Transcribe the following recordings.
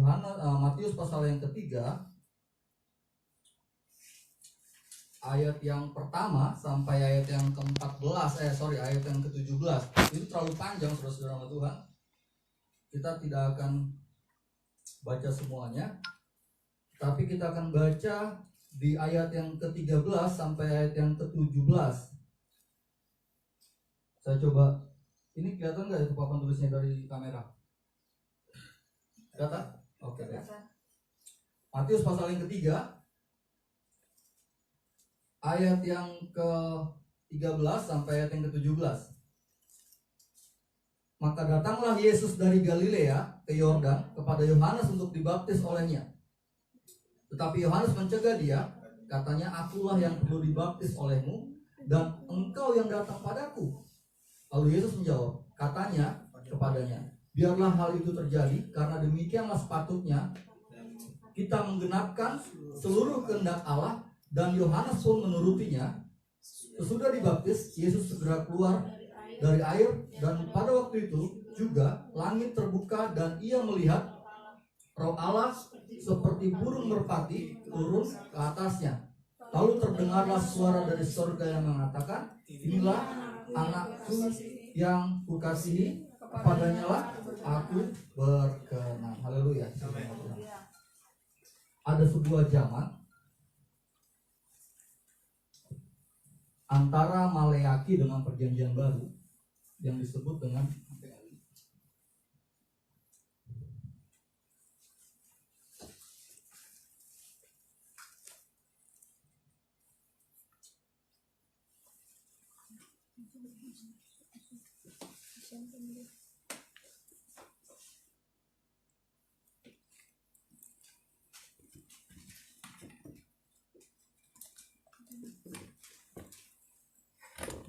Matius pasal yang ketiga, ayat yang pertama sampai ayat yang ayat yang ke-17. Itu terlalu panjang, saudara-saudara Tuhan. Kita tidak akan baca semuanya, tapi kita akan baca di ayat yang ke-13 sampai ayat yang ke-17. Saya coba, ini kelihatan nggak itu papan tulisnya dari kamera? Kelihatan? Oke. Matius pasal yang ketiga, ayat yang ke-13 sampai ayat yang ke-17. Maka datanglah Yesus dari Galilea ke Yordan kepada Yohanes untuk dibaptis olehnya. Tetapi Yohanes mencegah dia, katanya, akulah yang perlu dibaptis olehmu, dan engkau yang datang padaku. Lalu Yesus menjawab, katanya kepadanya, biarlah hal itu terjadi, karena demikianlah sepatutnya kita menggenapkan seluruh kehendak Allah. Dan Yohanes pun menurutinya. Sesudah dibaptis, Yesus segera keluar dari air, dan pada waktu itu juga langit terbuka dan ia melihat Roh Allah seperti burung merpati turun ke atasnya. Lalu terdengarlah suara dari surga yang mengatakan, inilah anakku yang kukasihi, kepadanya lah aku berkenan. Haleluya. Ada sebuah zaman antara Maleaki dengan Perjanjian Baru yang disebut dengan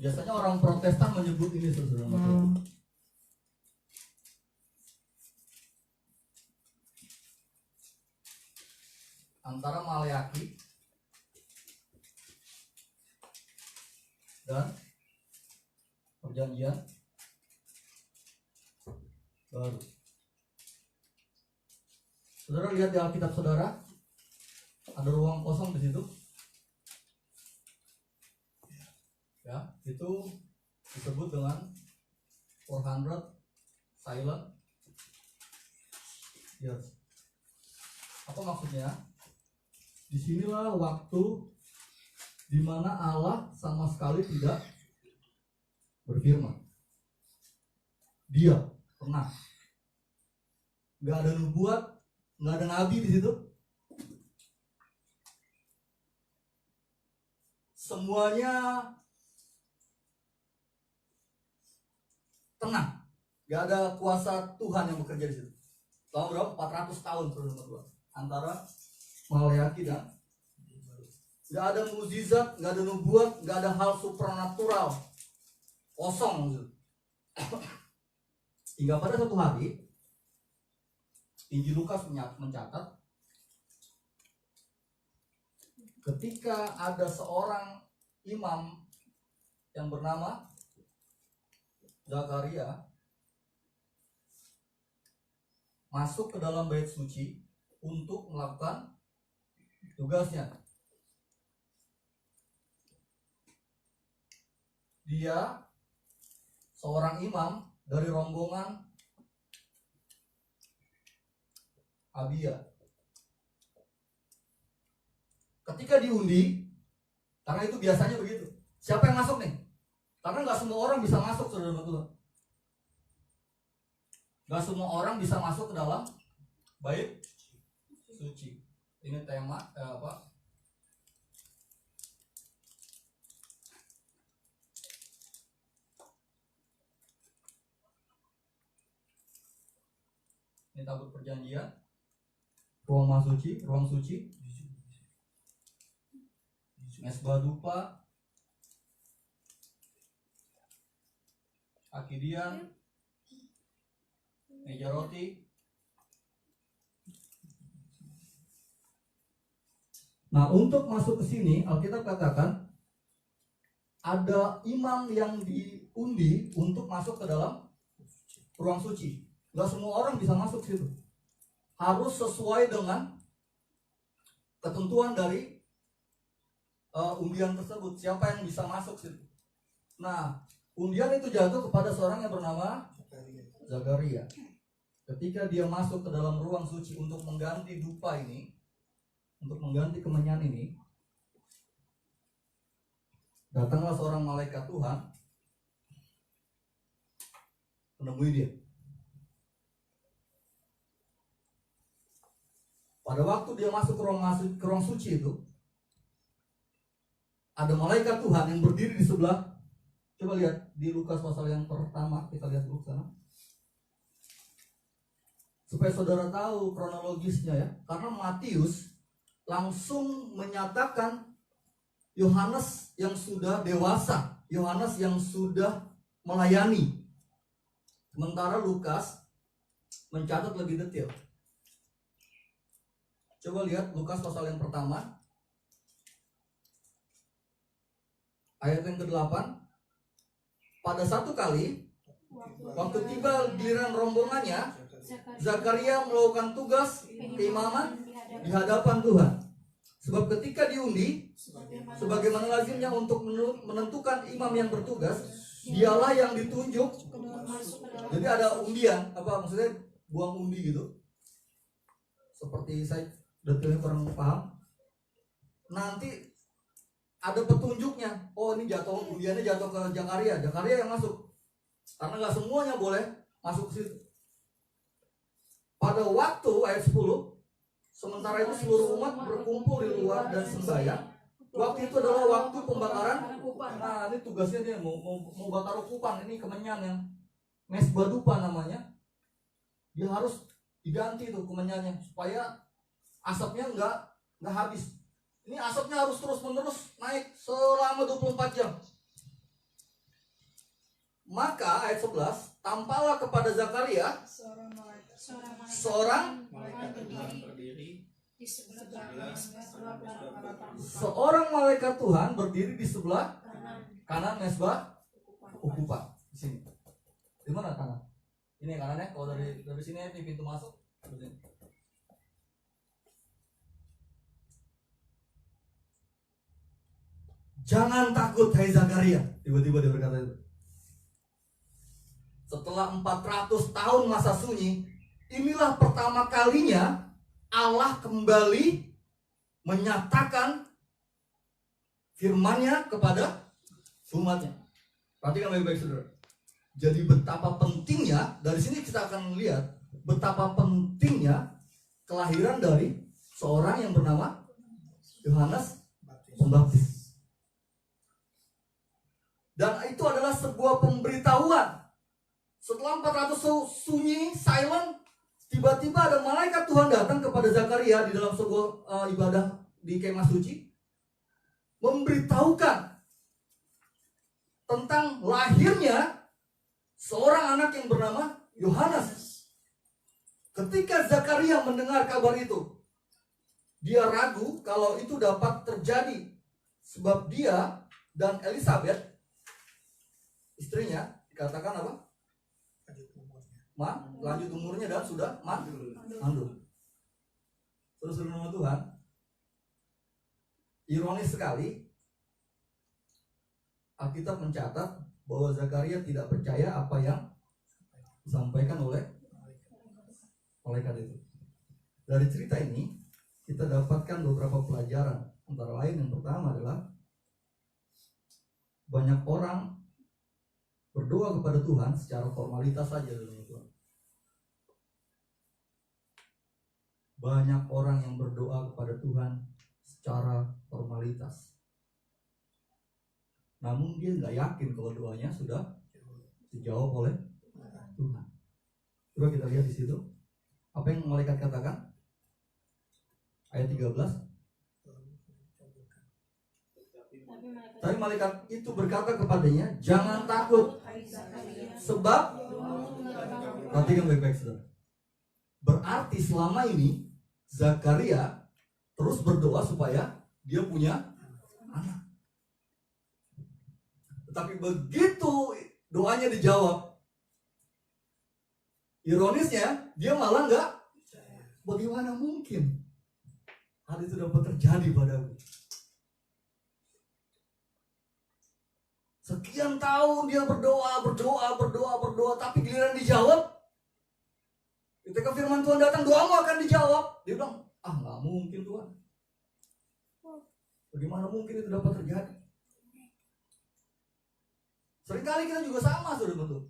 biasanya orang Protestan menyebut ini, saudara. Antara Maleaki dan Perjanjian Baru. Saudara lihat di Alkitab saudara, ada ruang kosong di situ. Ya, itu disebut dengan 400 silent years. Apa maksudnya? Disinilah waktu di mana Allah sama sekali tidak berfirman. Dia pernah. Nggak ada nubuat, nggak ada nabi di situ. Semuanya tenang, gak ada kuasa Tuhan yang bekerja di situ. Selama berapa? 400 tahun, saudara-saudara. Antara Maleaki dan gak ada mukjizat, gak ada nubuat, gak ada hal supranatural, kosong gitu. Hingga pada satu hari, Injil Lukas mencatat, ketika ada seorang imam yang bernama Zakaria masuk ke dalam bait suci untuk melakukan tugasnya. Dia seorang imam dari rombongan Abia. Ketika diundi, karena itu biasanya begitu, siapa yang masuk nih? Karena nggak semua orang bisa masuk, saudara Tuhan. Nggak semua orang bisa masuk ke dalam bait suci. Ini tema apa? Ini tabut perjanjian, ruang suci, mesbah dupa, akidian, meja roti. Nah, untuk masuk ke sini, Alkitab katakan ada imam yang diundi untuk masuk ke dalam ruang suci. Gak semua orang bisa masuk situ. harus sesuai dengan ketentuan dari undian tersebut. Siapa yang bisa masuk situ? Nah, undian itu jatuh kepada seorang yang bernama Zakaria. Ketika dia masuk ke dalam ruang suci untuk mengganti dupa ini, untuk mengganti kemenyan ini, datanglah seorang malaikat Tuhan menemui dia. Pada waktu dia masuk ke ruang suci itu, ada malaikat Tuhan yang berdiri di sebelah. Coba lihat di Lukas pasal yang pertama, kita lihat dulu sana. Supaya saudara tahu kronologisnya ya. Karena Matius langsung menyatakan Yohanes yang sudah dewasa, Yohanes yang sudah melayani. Sementara Lukas mencatat lebih detail. Coba lihat Lukas pasal yang pertama, ayat yang ke-8. Pada satu kali, waktu tiba giliran rombongannya, Zakaria melakukan tugas keimaman di hadapan Tuhan. Sebab ketika diundi, sebagaimana lazimnya untuk menentukan imam yang bertugas, dialah yang ditunjuk. Jadi ada undian, apa maksudnya buang undi gitu. Seperti saya detailnya kurang paham. Nanti ada petunjuknya. Oh, ini jatuh, undiannya jatuh ke Zakaria. Zakaria yang masuk. Karena nggak semuanya boleh masuk ke situ. Pada waktu ayat 10, sementara itu seluruh umat berkumpul di luar dan sembahyang. Waktu itu adalah waktu pembakaran. Nah, ini tugasnya dia mau bakar ukupan. Ini kemenyan yang mesbah dupa namanya. Dia harus diganti tuh kemenyannya supaya asapnya nggak habis. Ini asapnya harus terus-menerus naik selama 24 jam. Maka ayat 11, tampaklah kepada Zakaria seorang malaikat Tuhan berdiri di sebelah kanan mesbah ukupan. Di sini. Di mana kanan? Ini kanannya. Kalau dari sini ini pintu masuk. Jangan takut hai Zakaria. Tiba-tiba dia berkata itu. Setelah 400 tahun masa sunyi, inilah pertama kalinya Allah kembali menyatakan firman-Nya kepada umatnya. Perhatikan baik-baik saudara. Jadi betapa pentingnya, dari sini kita akan melihat betapa pentingnya kelahiran dari seorang yang bernama Yohanes Pembaptis. Dan itu adalah sebuah pemberitahuan. Setelah 400 sunyi, silent, tiba-tiba ada malaikat Tuhan datang kepada Zakaria di dalam sebuah ibadah di kemah suci, memberitahukan tentang lahirnya seorang anak yang bernama Yohanes. Ketika Zakaria mendengar kabar itu, dia ragu kalau itu dapat terjadi, sebab dia dan Elizabeth, istrinya, dikatakan apa? Lanjut umurnya dan sudah mandul. Terus nama Tuhan, ironis sekali, Alkitab mencatat bahwa Zakaria tidak percaya apa yang disampaikan oleh malaikat itu. Dari cerita ini kita dapatkan beberapa pelajaran. Antara lain yang pertama adalah banyak orang berdoa kepada Tuhan secara formalitas saja dalam Tuhan. Banyak orang yang berdoa kepada Tuhan secara formalitas. Namun dia nggak yakin kalau doanya sudah dijawab oleh Tuhan. Coba kita lihat di situ. Apa yang malaikat katakan? Ayat 13. Tapi malaikat itu berkata kepadanya, jangan takut, sebab perhatikan baik-baik saudara. Berarti selama ini Zakaria terus berdoa supaya dia punya anak. Tetapi begitu doanya dijawab, ironisnya dia malah Bagaimana mungkin hal itu dapat terjadi padaku? Sekian tahun dia berdoa, tapi giliran dijawab, ketika firman Tuhan datang, doamu akan dijawab. Dia bilang, nggak mungkin Tuhan. Bagaimana mungkin itu dapat terjadi? Seringkali kita juga sama, saudara-saudara.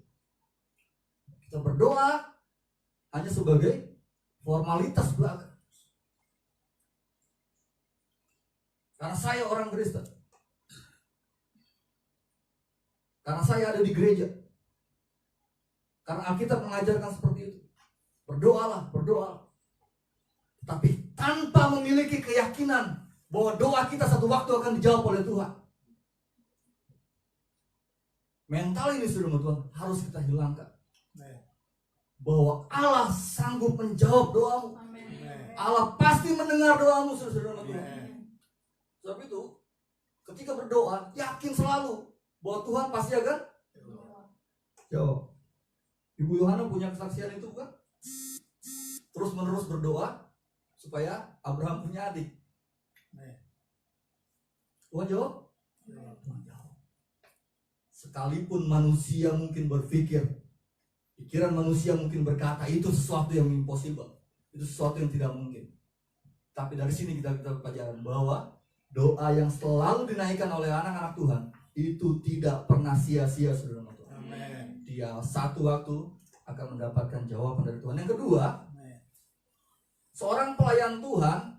Kita berdoa hanya sebagai formalitas belaka. Karena saya orang Kristen. Karena saya ada di gereja. Karena Alkitab mengajarkan seperti itu. Berdoalah. Tapi tanpa memiliki keyakinan bahwa doa kita satu waktu akan dijawab oleh Tuhan. Mental ini, saudara-saudara, harus kita hilangkan. Bahwa Allah sanggup menjawab doamu. Allah pasti mendengar doamu, saudara-saudara. Sebab itu, ketika berdoa, yakin selalu bahwa Tuhan pasti akan jawab. Ibu Yohana punya kesaksian itu kan? Terus menerus berdoa supaya Abraham punya adik. Tuhan jawab? Tuhan jawab. Sekalipun manusia mungkin berpikir, pikiran manusia mungkin berkata itu sesuatu yang impossible, itu sesuatu yang tidak mungkin. Tapi dari sini kita pelajaran bahwa doa yang selalu dinaikkan oleh anak-anak Tuhan itu tidak pernah sia-sia, saudara Tuhan. Amen. Dia satu waktu akan mendapatkan jawaban dari Tuhan. Yang kedua, seorang pelayan Tuhan,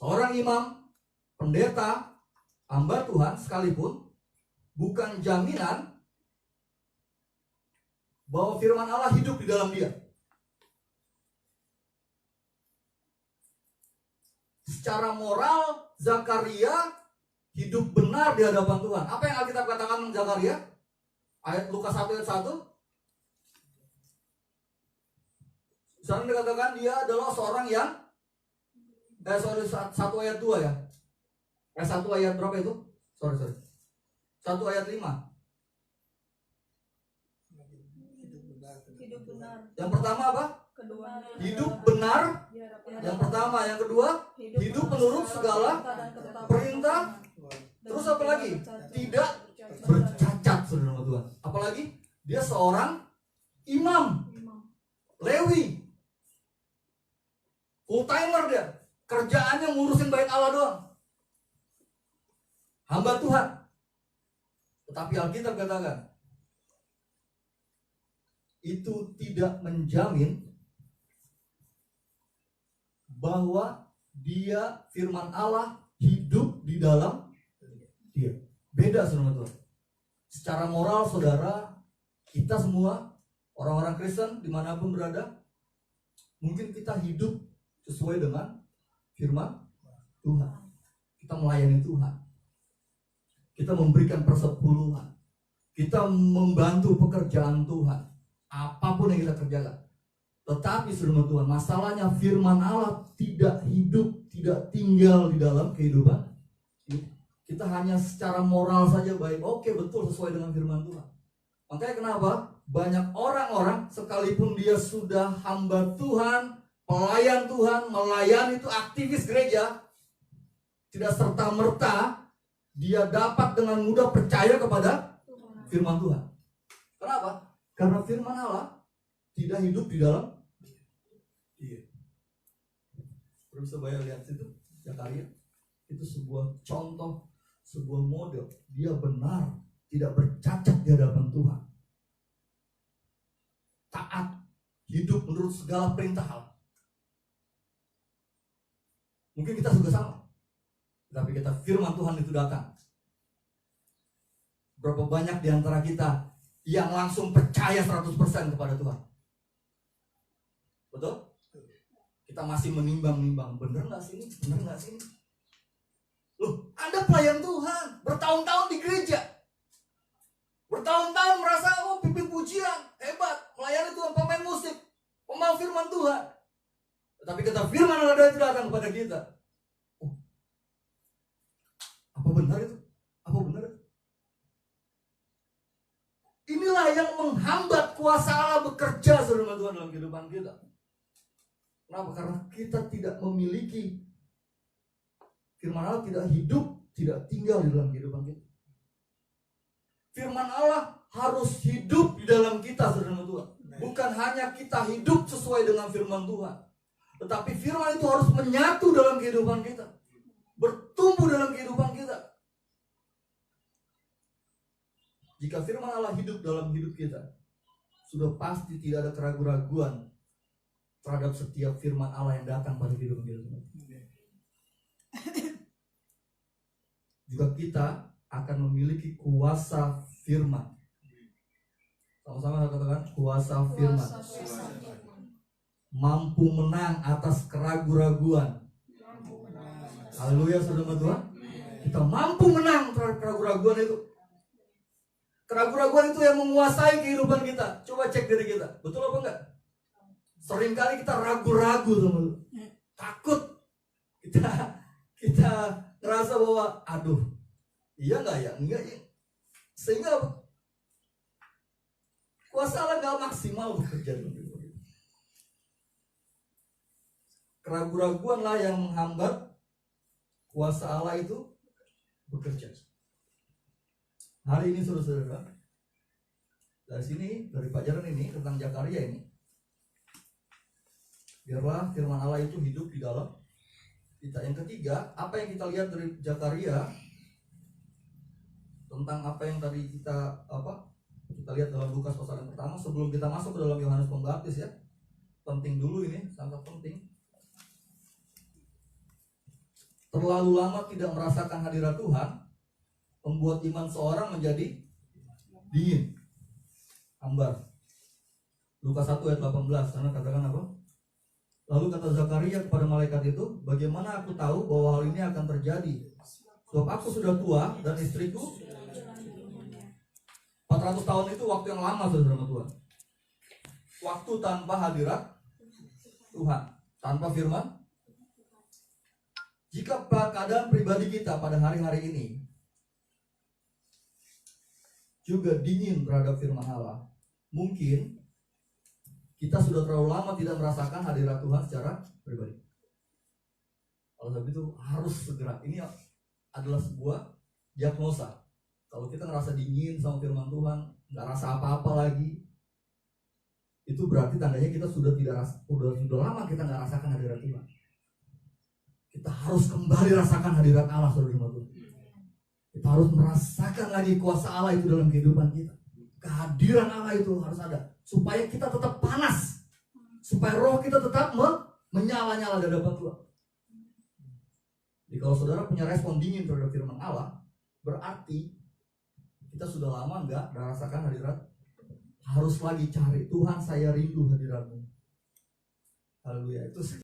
seorang imam, pendeta, hamba Tuhan sekalipun bukan jaminan bahwa firman Allah hidup di dalam dia. Secara moral, Zakaria hidup benar di hadapan Tuhan. Apa yang Alkitab katakan tentang Zakaria? Ayat Lukas 1 ayat 1. Sana dikatakan dia adalah seorang yang 1 ayat 2 ya. 1 ayat berapa itu? Sorry. 1 ayat 5. Hidup benar. Yang pertama apa? Kedua, hidup benar. Yang pertama, yang kedua, hidup menurut segala perintah. Terus apa lagi? Tidak bercacat, saudara Tuhan. Apalagi dia seorang imam, Lewi, full timer dia. Kerjaannya ngurusin bait Allah doang. Hamba Tuhan. Tetapi Alkitab katakan itu tidak menjamin bahwa dia firman Allah hidup di dalam dia. Beda, saudara Tuhan. Secara moral, saudara, kita semua orang-orang Kristen dimanapun berada, mungkin kita hidup sesuai dengan firman Tuhan. Kita melayani Tuhan. Kita memberikan persepuluhan. Kita membantu pekerjaan Tuhan. Apapun yang kita kerjakan. Tetapi saudara Tuhan, masalahnya firman Allah tidak hidup, tidak tinggal di dalam kehidupan. Kita hanya secara moral saja baik. Oke, betul, sesuai dengan firman Tuhan. Makanya kenapa? Banyak orang-orang sekalipun dia sudah hamba Tuhan, pelayan Tuhan, melayani itu aktivis gereja, tidak serta-merta dia dapat dengan mudah percaya kepada firman Tuhan. Kenapa? Karena firman Allah tidak hidup di dalam. Iya. Bisa bayar lihat situ, Zakaria. Itu sebuah contoh, sebuah model. Dia benar, tidak bercacat di hadapan Tuhan. Taat, hidup menurut segala perintah Allah. Mungkin kita juga sama. Tapi kita firman Tuhan itu datang. Berapa banyak di antara kita yang langsung percaya 100% kepada Tuhan? Betul? Kita masih menimbang-nimbang, bener nggak sih ini? Bener nggak sih ini? Loh, Anda pelayan Tuhan, bertahun-tahun di gereja, bertahun-tahun merasa pimpin pujian, hebat, melayani Tuhan, pemain musik, pemain firman Tuhan. Tetapi kata firman Allah itu datang kepada kita. Oh, apa benar itu? Apa benar itu? Inilah yang menghambat kuasa Allah bekerja, saudara Tuhan, dalam kehidupan kita. Kenapa? Karena kita tidak memiliki firman Allah, tidak hidup, tidak tinggal di dalam kehidupan kita. Firman Allah harus hidup di dalam kita, saudara Tuhan. Bukan hanya kita hidup sesuai dengan firman Tuhan, tetapi firman itu harus menyatu dalam kehidupan kita, bertumbuh dalam kehidupan kita. Jika firman Allah hidup dalam hidup kita, sudah pasti tidak ada keraguan-raguan terhadap setiap firman Allah yang datang pada kehidupan kita. Juga kita akan memiliki kuasa firman. Sama-sama katakan kuasa firman. Mampu menang atas keraguan-raguan. Haleluya, saudara Tuhan. Kita mampu menang terhadap keraguan-raguan itu. Keraguan-raguan itu yang menguasai kehidupan kita. Coba cek diri kita, betul apa enggak? Seringkali kita ragu-ragu, teman-teman. Takut. Kita ngerasa bahwa, aduh, iya enggak ya? Enggak ya. Sehingga kuasa Allah enggak maksimal bekerja. Keraguan-raguanlah yang menghambat kuasa Allah itu bekerja. Hari ini saudara-saudara, dari sini, dari pelajaran ini tentang Zakaria ini, biarlah firman Allah itu hidup di dalam kita. Yang ketiga, apa yang kita lihat dari Zakaria tentang apa yang tadi kita lihat dalam Lukas pasal yang pertama, sebelum kita masuk ke dalam Yohanes Pembaptis ya, penting dulu ini, sangat penting. Terlalu lama tidak merasakan hadirat Tuhan membuat iman seorang menjadi dingin, hambar. Lukas 1 ayat 18, karena katakan apa? Lalu kata Zakaria kepada malaikat itu, bagaimana aku tahu bahwa hal ini akan terjadi? Sebab aku sudah tua dan istriku 400 tahun itu waktu yang lama, saudara Tuhan. Waktu tanpa hadirat Tuhan, tanpa firman. Jika keadaan pribadi kita pada hari-hari ini juga dingin terhadap firman Allah, mungkin kita sudah terlalu lama tidak merasakan hadirat Tuhan secara pribadi. Oleh sebab itu harus segera. Ini adalah sebuah diagnosa. Kalau kita ngerasa dingin sama firman Tuhan, nggak rasa apa-apa lagi, itu berarti tandanya kita sudah lama kita nggak rasakan hadirat Tuhan. Kita harus kembali rasakan hadirat Allah, saudara-saudara. Kita harus merasakan lagi kuasa Allah itu dalam kehidupan kita. Kehadiran Allah itu harus ada, supaya kita tetap panas, supaya roh kita tetap menyala-nyala di hadapan Tuhan. Jadi kalau saudara punya respon dingin terhadap firman Allah, berarti kita sudah lama nggak merasakan hadirat. Harus lagi cari, Tuhan saya rindu hadiratmu. Haleluya. Itu